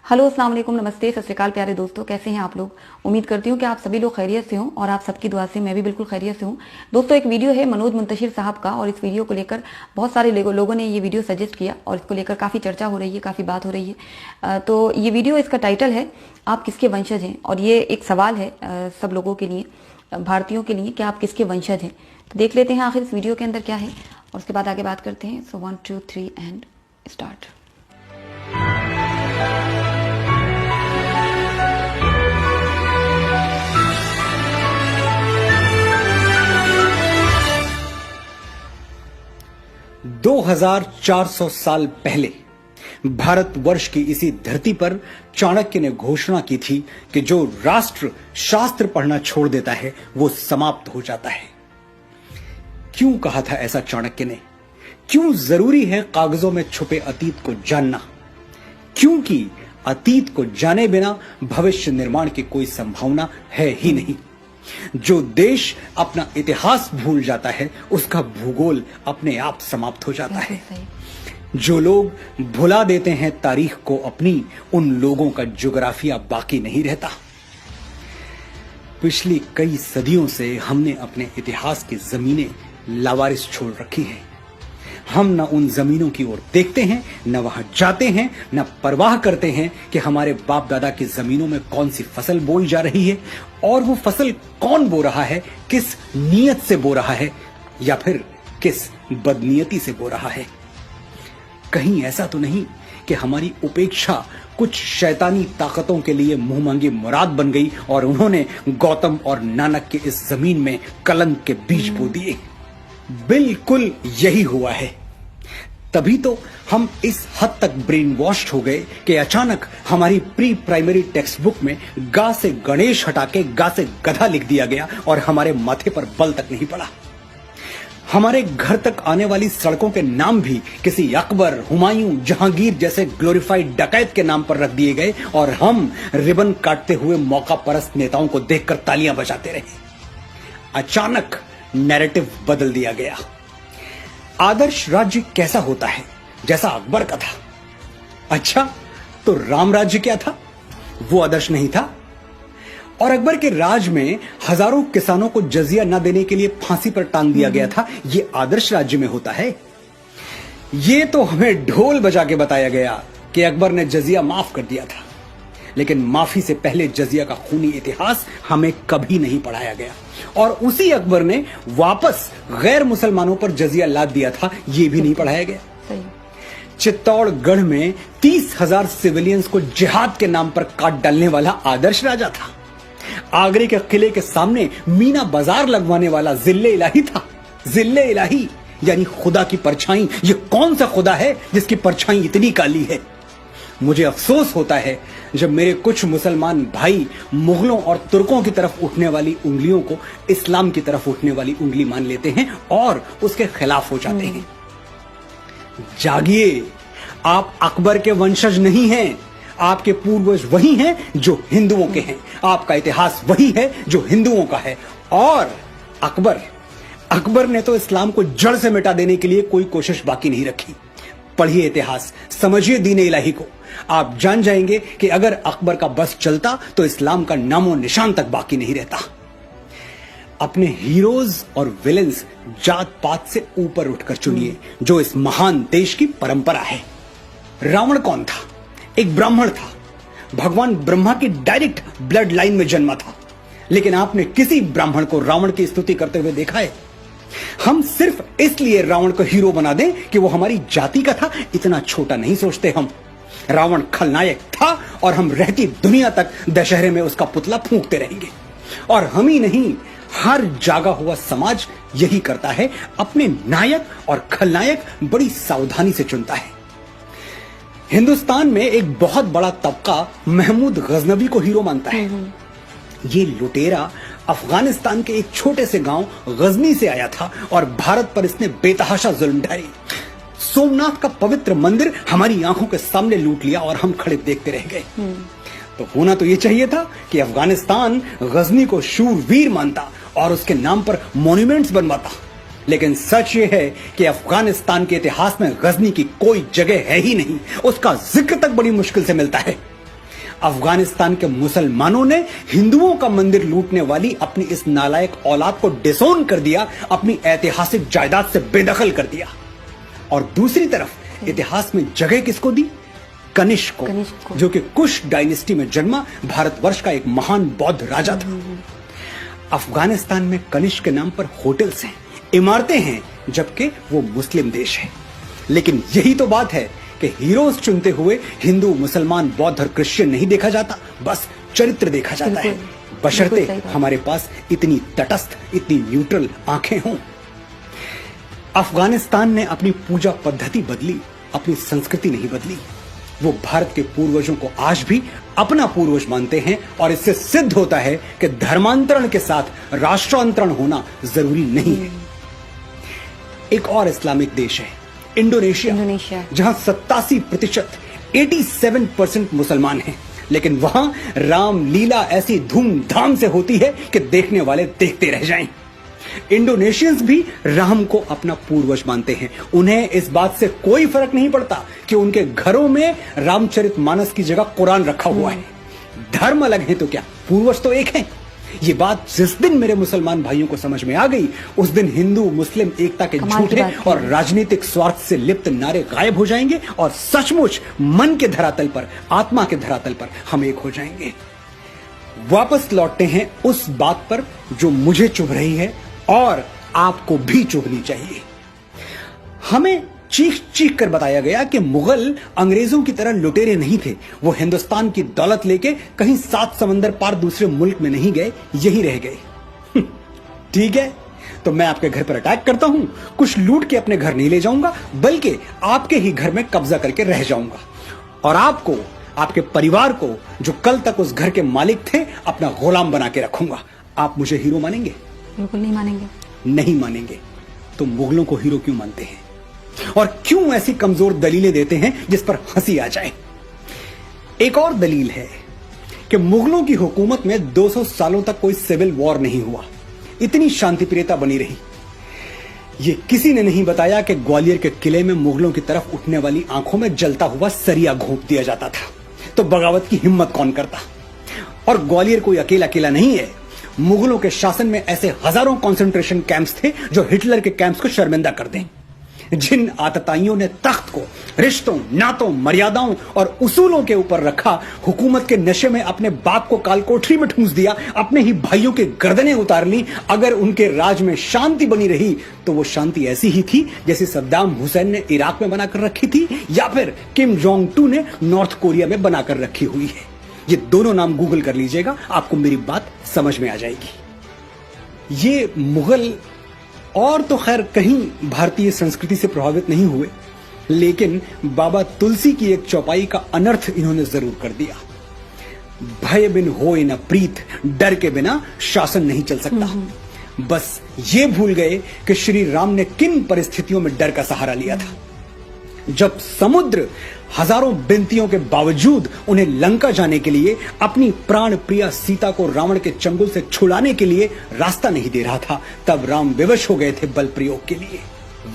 Hello, अस्सलाम वालेकुम, नमस्ते, सत श्री अकाल प्यारे दोस्तों। कैसे हैं आप लोग? उम्मीद करती हूँ कि आप सभी लोग खैरियत से हों और आप सबकी दुआ से मैं भी बिल्कुल खैरियत से हूँ। दोस्तों, एक वीडियो है मनोज मुंतशिर साहब का और इस वीडियो को लेकर बहुत सारे लोगों ने ये वीडियो सजेस्ट किया और इसको लेकर काफ़ी चर्चा हो रही है, काफ़ी बात हो रही है। तो ये वीडियो, इसका टाइटल है आप किसके वंशज हैं, और ये एक सवाल है सब लोगों के लिए, भारतीयों के लिए, कि आप किसके वंशज हैं। तो देख लेते हैं आखिर इस वीडियो के अंदर क्या है और उसके बाद आगे बात करते हैं। सो 1 2 3 एंड स्टार्ट। 2400 साल पहले भारतवर्ष की इसी धरती पर चाणक्य ने घोषणा की थी कि जो राष्ट्र शास्त्र पढ़ना छोड़ देता है वो समाप्त हो जाता है। क्यों कहा था ऐसा चाणक्य ने? क्यों जरूरी है कागजों में छुपे अतीत को जानना? क्योंकि अतीत को जाने बिना भविष्य निर्माण की कोई संभावना है ही नहीं। जो देश अपना इतिहास भूल जाता है उसका भूगोल अपने आप समाप्त हो जाता है। जो लोग भुला देते हैं तारीख को अपनी, उन लोगों का ज्योग्राफिया बाकी नहीं रहता। पिछली कई सदियों से हमने अपने इतिहास की जमीनें लावारिस छोड़ रखी हैं। हम न उन जमीनों की ओर देखते हैं, न वहां जाते हैं, न परवाह करते हैं कि हमारे बाप दादा की जमीनों में कौन सी फसल बोई जा रही है और वो फसल कौन बो रहा है, किस नीयत से बो रहा है या फिर किस बदनीयती से बो रहा है। कहीं ऐसा तो नहीं कि हमारी उपेक्षा कुछ शैतानी ताकतों के लिए मुंह मांगी मुराद बन गई और उन्होंने गौतम और नानक के इस जमीन में कलंक के बीज बो दिए। बिल्कुल यही हुआ है। तभी तो हम इस हद तक ब्रेन वॉश्ड हो गए कि अचानक हमारी प्री प्राइमरी टेक्स्ट बुक में गा से गणेश हटा के गा से गधा लिख दिया गया और हमारे माथे पर बल तक नहीं पड़ा। हमारे घर तक आने वाली सड़कों के नाम भी किसी अकबर, हुमायूं, जहांगीर जैसे ग्लोरीफाइड डकैत के नाम पर रख दिए गए और हम रिबन काटते हुए मौका परस्त नेताओं को देखकर तालियां बजाते रहे। अचानक नैरेटिव बदल दिया गया। आदर्श राज्य कैसा होता है? जैसा अकबर का था। अच्छा, तो राम राज्य क्या था? वो आदर्श नहीं था। और अकबर के राज में हजारों किसानों को जजिया न देने के लिए फांसी पर टांग दिया गया था। ये आदर्श राज्य में होता है? ये तो हमें ढोल बजा के बताया गया कि अकबर ने जजिया माफ कर दिया था, लेकिन माफी से पहले जजिया का खूनी इतिहास हमें कभी नहीं पढ़ाया गया। और उसी अकबर ने वापस गैर मुसलमानों पर जजिया लाद दिया था, यह भी नहीं पढ़ाया गया। चित्तौड़गढ़ में 30,000 सिविलियंस को जिहाद के नाम पर काट डालने वाला आदर्श राजा था। आगरे के किले के सामने मीना बाजार लगवाने वाला जिल्ले इलाही था। जिल्ले इलाही यानी खुदा की परछाई। ये कौन सा खुदा है जिसकी परछाई इतनी काली है? मुझे अफसोस होता है जब मेरे कुछ मुसलमान भाई मुगलों और तुर्कों की तरफ उठने वाली उंगलियों को इस्लाम की तरफ उठने वाली उंगली मान लेते हैं और उसके खिलाफ हो जाते हैं। जागिए, आप अकबर के वंशज नहीं हैं। आपके पूर्वज वही हैं जो हिंदुओं के हैं। आपका इतिहास वही है जो हिंदुओं का है। और अकबर ने तो इस्लाम को जड़ से मिटा देने के लिए कोई कोशिश बाकी नहीं रखी। पढ़िए इतिहास, समझिए दीन इलाही को। आप जान जाएंगे कि अगर अकबर का बस चलता तो इस्लाम का नामो निशान तक बाकी नहीं रहता। अपने हीरोज और विलेंस जात पात से ऊपर उठकर चुनिए, जो इस महान देश की परंपरा है। रावण कौन था? एक ब्राह्मण था। भगवान ब्रह्मा की डायरेक्ट ब्लड लाइन में जन्मा था, लेकिन आपने किसी ब्राह्मण को रावण की स्तुति करते हुए देखा है? हम सिर्फ इसलिए रावण को हीरो बना दें कि वो हमारी जाति का था, इतना छोटा नहीं सोचते हम। रावण खलनायक था और हम रहती दुनिया तक दशहरे में उसका पुतला फूंकते रहेंगे। और हम ही नहीं, हर जागा हुआ समाज यही करता है। अपने नायक और खलनायक बड़ी सावधानी से चुनता है। हिंदुस्तान में एक बहुत बड़ा तबका महमूद गजनवी को हीरो मानता है। ये लुटेरा अफगानिस्तान के एक छोटे से गांव गजनी से आया था और भारत पर इसने बेतहाशा जुल्म ढाए। सोमनाथ का पवित्र मंदिर हमारी आंखों के सामने लूट लिया और हम खड़े देखते रह गए। तो होना तो ये चाहिए था कि अफगानिस्तान गजनी को शूरवीर मानता और उसके नाम पर मॉन्यूमेंट्स बनवाता। लेकिन सच ये है कि अफगानिस्तान के इतिहास में गजनी की कोई जगह है ही नहीं। उसका जिक्र तक बड़ी मुश्किल से मिलता है। अफगानिस्तान के मुसलमानों ने हिंदुओं का मंदिर लूटने वाली अपनी इस नालायक औलाद को डिसोन कर दिया, अपनी ऐतिहासिक जायदाद से बेदखल कर दिया। और दूसरी तरफ इतिहास में जगह किसको दी? कनिष्क को, जो कि कुश डायनेस्टी में जन्मा भारतवर्ष का एक महान बौद्ध राजा था। अफगानिस्तान में कनिष्क के नाम पर होटल्स हैं, इमारतें हैं, जबकि वो मुस्लिम देश है। लेकिन यही तो बात है कि हीरोज चुनते हुए हिंदू, मुसलमान, बौद्ध और क्रिश्चियन नहीं देखा जाता, बस चरित्र देखा जाता है, बशर्ते हमारे पास इतनी तटस्थ, इतनी न्यूट्रल आंखें हों। अफगानिस्तान ने अपनी पूजा पद्धति बदली, अपनी संस्कृति नहीं बदली। वो भारत के पूर्वजों को आज भी अपना पूर्वज मानते हैं और इससे सिद्ध होता है कि धर्मांतरण के साथ राष्ट्रांतरण होना जरूरी नहीं है। एक और इस्लामिक देश है इंडोनेशिया, जहां 87%, 87% मुसलमान हैं, लेकिन वहां रामलीला ऐसी धूमधाम से होती है कि देखने वाले देखते रह जाएं। इंडोनेशियंस भी राम को अपना पूर्वज मानते हैं। उन्हें इस बात से कोई फर्क नहीं पड़ता कि उनके घरों में रामचरितमानस की जगह कुरान रखा हुआ है। धर्म अलग है तो क्या, पूर्वज तो एक हैं। ये बात जिस दिन मेरे मुसलमान भाइयों को समझ में आ गई, उस दिन हिंदू मुस्लिम एकता के झूठे और राजनीतिक स्वार्थ से लिप्त नारे गायब हो जाएंगे और सचमुच मन के धरातल पर, आत्मा के धरातल पर हम एक हो जाएंगे। वापस लौटते हैं उस बात पर जो मुझे चुभ रही है और आपको भी चुभनी चाहिए। हमें चीख चीख कर बताया गया कि मुगल अंग्रेजों की तरह लुटेरे नहीं थे। वो हिंदुस्तान की दौलत लेके कहीं 7 समंदर पार दूसरे मुल्क में नहीं गए, यही रह गए। ठीक है, तो मैं आपके घर पर अटैक करता हूं, कुछ लूट के अपने घर नहीं ले जाऊंगा, बल्कि आपके ही घर में कब्जा करके रह जाऊंगा और आपको, आपके परिवार को, जो कल तक उस घर के मालिक थे, अपना गुलाम बना के रखूंगा। आप मुझे हीरो मानेंगे? बिल्कुल नहीं मानेंगे। नहीं मानेंगे तो मुगलों को हीरो क्यों मानते हैं और क्यों ऐसी कमजोर दलीलें देते हैं जिस पर हंसी आ जाए? एक और दलील है कि मुगलों की हुकूमत में 200 सालों तक कोई सिविल वॉर नहीं हुआ, इतनी शांतिप्रियता बनी रही। यह किसी ने नहीं बताया कि ग्वालियर के किले में मुगलों की तरफ उठने वाली आंखों में जलता हुआ सरिया घोंप दिया जाता था, तो बगावत की हिम्मत कौन करता? और ग्वालियर कोई अकेला किला नहीं है। मुगलों के शासन में ऐसे हजारों कंसंट्रेशन कैंप्स थे जो हिटलर के कैंप्स को शर्मिंदा कर दें। जिन आतताइयों ने तख्त को रिश्तों, नातों, मर्यादाओं और उसूलों के ऊपर रखा, हुकूमत के नशे में अपने बाप को काल कोठरी में ठूंस दिया, अपने ही भाइयों के गर्दनें उतार ली। अगर उनके राज में शांति बनी रही तो वो शांति ऐसी ही थी जैसे सद्दाम हुसैन ने इराक में बनाकर रखी थी या फिर किम जोंग टू ने नॉर्थ कोरिया में बनाकर रखी हुई है। ये दोनों नाम गूगल कर लीजिएगा, आपको मेरी बात समझ में आ जाएगी। ये मुगल और तो खैर कहीं भारतीय संस्कृति से प्रभावित नहीं हुए, लेकिन बाबा तुलसी की एक चौपाई का अनर्थ इन्होंने जरूर कर दिया। भय बिन होए न प्रीत, डर के बिना शासन नहीं चल सकता। बस ये भूल गए कि श्री राम ने किन परिस्थितियों में डर का सहारा लिया था। जब समुद्र हजारों विनतियों के बावजूद उन्हें लंका जाने के लिए, अपनी प्राण प्रिया सीता को रावण के चंगुल से छुड़ाने के लिए रास्ता नहीं दे रहा था, तब राम विवश हो गए थे बल प्रयोग के लिए।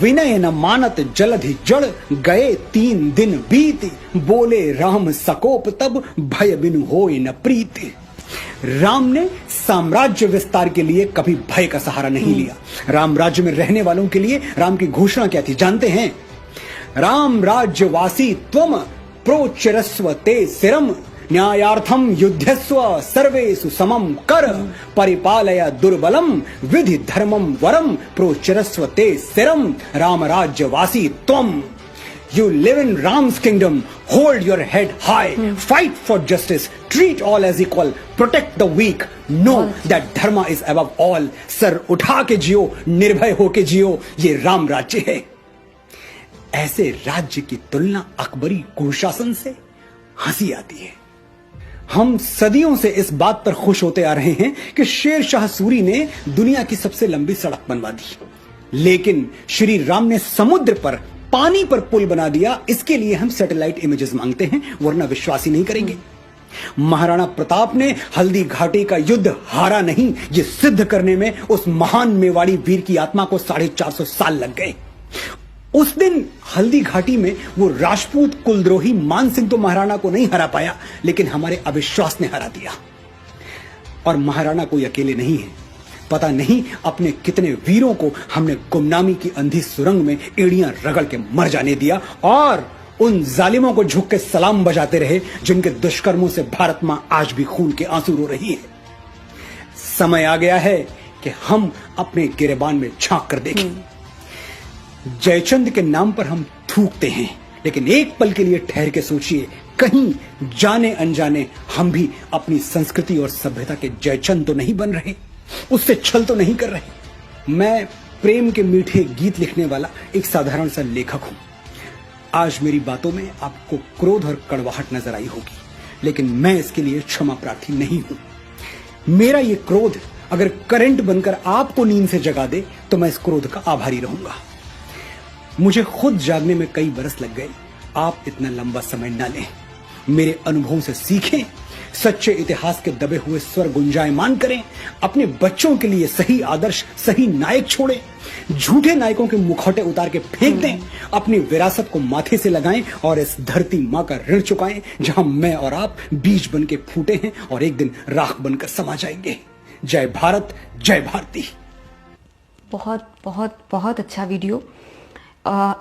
विनय न मानत जलधि जड़, गए 3 दिन बीत, बोले राम सकोप तब, भय बिनु होए न प्रीति। राम ने साम्राज्य विस्तार के लिए कभी भय का सहारा नहीं लिया। राम राज्य में रहने वालों के लिए राम की घोषणा क्या थी जानते हैं? राम राज्यवासी त्वम प्रोचिरस्व ते सिरम, न्यायार्थम युद्धस्व सर्वेषु समम कर, परिपालय दुर्बलम विधि धर्मम वरम, प्रोचिरस्व ते सिरम, राम राज्यवासी त्वम। You live in Ram's kingdom, hold your head high, fight for justice, treat all as equal, protect the weak, know that dharma is above all। Sir उठा के जियो, निर्भय होके जियो, ये राम राज्य है। ऐसे राज्य की तुलना अकबरी कुशासन से हंसी आती है। हम सदियों से इस बात पर खुश होते आ रहे हैं कि शेर शाह सूरी ने दुनिया की सबसे लंबी सड़क बनवा दी, लेकिन श्री राम ने समुद्र पर, पानी पर पुल बना दिया। इसके लिए हम सैटेलाइट इमेजेस मांगते हैं, वरना विश्वास ही नहीं करेंगे। महाराणा प्रताप ने हल्दी घाटी का युद्ध हारा नहीं, ये सिद्ध करने में उस महान मेवाड़ी वीर की आत्मा को 450 साल लग गए। उस दिन हल्दी घाटी में वो राजपूत कुलद्रोही मान सिंह तो महाराणा को नहीं हरा पाया, लेकिन हमारे अविश्वास ने हरा दिया। और महाराणा कोई अकेले नहीं है, पता नहीं अपने कितने वीरों को हमने गुमनामी की अंधी सुरंग में एड़ियां रगड़ के मर जाने दिया, और उन जालिमों को झुक के सलाम बजाते रहे जिनके दुष्कर्मों से भारत मां आज भी खून के आंसू रो रही है। समय आ गया है कि हम अपने गिरेबान में झांक कर देखें। जयचंद के नाम पर हम थूकते हैं, लेकिन एक पल के लिए ठहर के सोचिए, कहीं जाने अनजाने हम भी अपनी संस्कृति और सभ्यता के जयचंद तो नहीं बन रहे, उससे छल तो नहीं कर रहे। मैं प्रेम के मीठे गीत लिखने वाला एक साधारण सा लेखक हूं। आज मेरी बातों में आपको क्रोध और कड़वाहट नजर आई होगी, लेकिन मैं इसके लिए क्षमा प्रार्थी नहीं हूं। मेरा ये क्रोध अगर करंट बनकर आपको नींद से जगा दे तो मैं इस क्रोध का आभारी रहूंगा। मुझे खुद जागने में कई बरस लग गए, आप इतना लंबा समय न लें। मेरे अनुभवों से सीखें, सच्चे इतिहास के दबे हुए स्वर गुंजायमान करें, अपने बच्चों के लिए सही आदर्श, सही नायक छोड़ें, झूठे नायकों के मुखौटे उतार के फेंक दें, अपनी विरासत को माथे से लगाएं और इस धरती मां का ऋण चुकाएं जहां मैं और आप बीज बन के फूटे हैं और एक दिन राख बनकर समा जाएंगे। जय भारत, जय भारती। बहुत बहुत बहुत अच्छा वीडियो,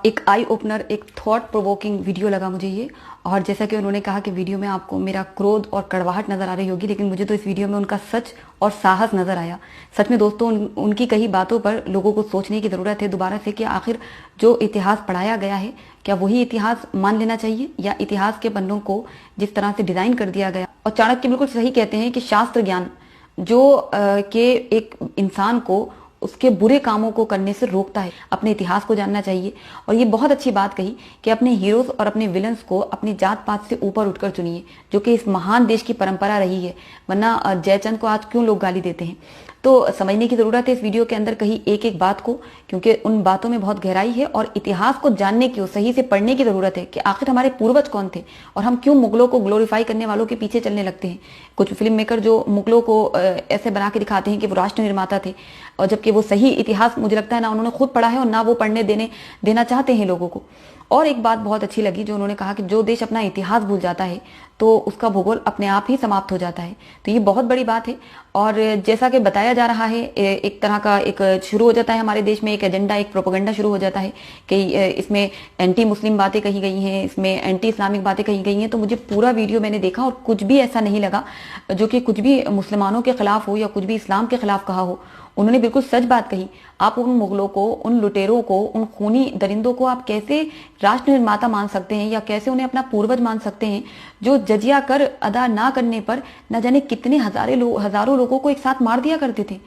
एक आई ओपनर, एक थॉट प्रोवोकिंग वीडियो लगा मुझे ये। और जैसा कि उन्होंने कहा कि वीडियो में आपको मेरा क्रोध और कड़वाहट नजर आ रही होगी, लेकिन मुझे तो इस वीडियो में उनका सच और साहस नजर आया। सच में दोस्तों, उनकी कई बातों पर लोगों को सोचने की जरूरत है दोबारा से कि आखिर जो इतिहास पढ़ाया गया है, क्या वही इतिहास मान लेना चाहिए, या इतिहास के पन्नों को जिस तरह से डिजाइन कर दिया गया। और चाणक्य बिल्कुल सही कहते हैं कि शास्त्र ज्ञान जो के एक इंसान को उसके बुरे कामों को करने से रोकता है, अपने इतिहास को जानना चाहिए। और ये बहुत अच्छी बात कही कि अपने हीरोज और अपने विलन्स को अपनी जात पात से ऊपर उठकर चुनिए, जो कि इस महान देश की परंपरा रही है। वरना जयचंद को आज क्यों लोग गाली देते हैं। तो समझने की जरूरत है इस वीडियो के अंदर कही एक एक बात को, क्योंकि उन बातों में बहुत गहराई है और इतिहास को जानने की, सही से पढ़ने की जरूरत है कि आखिर हमारे पूर्वज कौन थे और हम क्यों मुगलों को ग्लोरीफाई करने वालों के पीछे चलने लगते हैं। कुछ फिल्म मेकर जो मुगलों को ऐसे बना के दिखाते हैं कि वो राष्ट्र निर्माता थे, और जबकि वो सही इतिहास मुझे लगता है ना उन्होंने खुद पढ़ा है और ना वो पढ़ने देना चाहते हैं लोगों को। और एक बात बहुत अच्छी लगी जो उन्होंने कहा कि जो देश अपना इतिहास भूल जाता है तो उसका भूगोल अपने आप ही समाप्त हो जाता है। तो ये बहुत बड़ी बात है। और जैसा कि बताया जा रहा है, एक तरह का एक शुरू हो जाता है हमारे देश में एक एजेंडा, एक प्रोपेगेंडा शुरू हो जाता है कि इसमें एंटी मुस्लिम बातें कही गई हैं, इसमें एंटी इस्लामिक बातें कही गई हैं। तो मुझे पूरा वीडियो मैंने देखा और कुछ भी ऐसा नहीं लगा जो कि कुछ भी मुसलमानों के खिलाफ हो या कुछ भी इस्लाम के खिलाफ कहा हो। उन्होंने बिल्कुल सच बात कही। आप उन मुगलों को, उन लुटेरों को, उन खूनी दरिंदों को आप कैसे राष्ट्र निर्माता मान सकते हैं, या कैसे उन्हें अपना पूर्वज मान सकते हैं, जो जजिया कर अदा ना करने पर न जाने कितने हजारों लोगों को एक साथ मार दिया करते थे।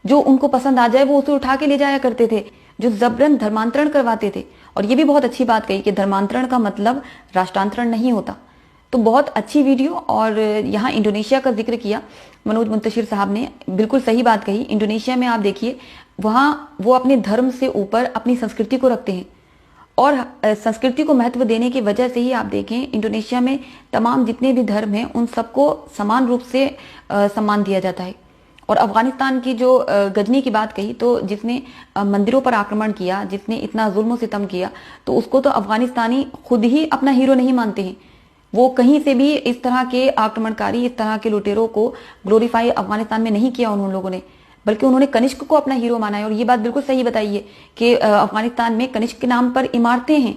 जो उनको पसंद आ जाए वो उसे उठा के ले जाया करते थे, जो जबरन धर्मांतरण करवाते थे। और ये भी बहुत अच्छी बात कही कि धर्मांतरण का मतलब राष्ट्रांतरण नहीं होता। तो बहुत अच्छी वीडियो। और यहाँ इंडोनेशिया का जिक्र किया मनोज मुंतशिर साहब ने, बिल्कुल सही बात कही। इंडोनेशिया में आप देखिए, वहाँ वो अपने धर्म से ऊपर अपनी संस्कृति को रखते हैं, और संस्कृति को महत्व देने की वजह से ही आप देखें इंडोनेशिया में तमाम जितने भी धर्म हैं उन सबको समान रूप से सम्मान दिया जाता है। और अफगानिस्तान की जो गजनी की बात कही, तो जिसने मंदिरों पर आक्रमण किया, जिसने इतना जुल्म सितम किया, तो उसको तो अफगानिस्तानी खुद ही अपना हीरो नहीं मानते हैं। वो कहीं से भी इस तरह के आक्रमणकारी, इस तरह के लुटेरों को ग्लोरीफाई अफगानिस्तान में नहीं किया उन लोगों ने, बल्कि उन्होंने कनिष्क को अपना हीरो माना है। और ये बात बिल्कुल सही बताई है कि अफगानिस्तान में कनिष्क के नाम पर इमारतें हैं,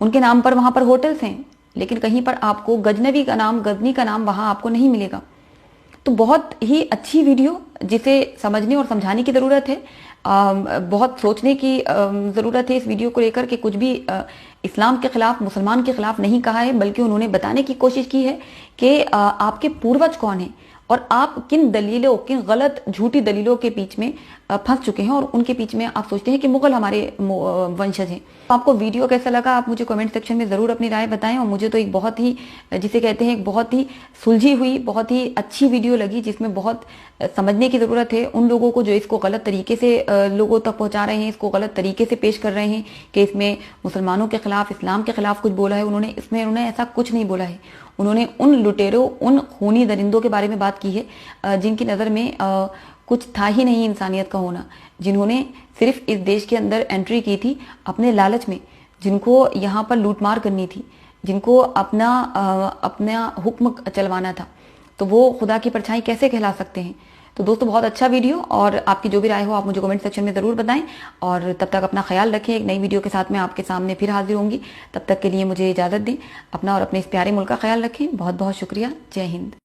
उनके नाम पर वहां पर होटल्स हैं, लेकिन कहीं पर आपको गजनी का नाम वहां आपको नहीं मिलेगा। तो बहुत ही अच्छी वीडियो, जिसे समझने और समझाने की जरूरत है। बहुत सोचने की जरूरत है इस वीडियो को लेकर कि कुछ भी इस्लाम के खिलाफ, मुसलमान के खिलाफ नहीं कहा है, बल्कि उन्होंने बताने की कोशिश की है कि आपके पूर्वज कौन हैं और आप किन दलीलों, किन गलत झूठी दलीलों के बीच में फंस चुके हैं, और उनके बीच में आप सोचते हैं कि मुगल हमारे वंशज हैं। आपको वीडियो कैसा लगा आप मुझे कमेंट सेक्शन में जरूर अपनी राय बताएं। और मुझे तो एक बहुत ही, जिसे कहते हैं, एक बहुत ही सुलझी हुई, बहुत ही अच्छी वीडियो लगी, जिसमें बहुत समझने की जरूरत है उन लोगों को जो इसको गलत तरीके से लोगों तक पहुंचा रहे हैं, इसको गलत तरीके से पेश कर रहे हैं कि इसमें मुसलमानों के खिलाफ, इस्लाम के खिलाफ कुछ बोला है। उन्होंने ऐसा कुछ नहीं बोला है। उन्होंने उन लुटेरों, उन खूनी दरिंदों के बारे में बात की है जिनकी नज़र में कुछ था ही नहीं इंसानियत का होना, जिन्होंने सिर्फ इस देश के अंदर एंट्री की थी अपने लालच में, जिनको यहाँ पर लूटमार करनी थी, जिनको अपना हुक्म चलवाना था, तो वो खुदा की परछाई कैसे कहला सकते हैं। तो दोस्तों बहुत अच्छा वीडियो, और आपकी जो भी राय हो आप मुझे कमेंट सेक्शन में ज़रूर बताएं, और तब तक अपना ख्याल रखें। एक नई वीडियो के साथ मैं आपके सामने फिर हाजिर होंगी, तब तक के लिए मुझे इजाज़त दें। अपना और अपने इस प्यारे मुल्क का ख्याल रखें। बहुत बहुत शुक्रिया। जय हिंद।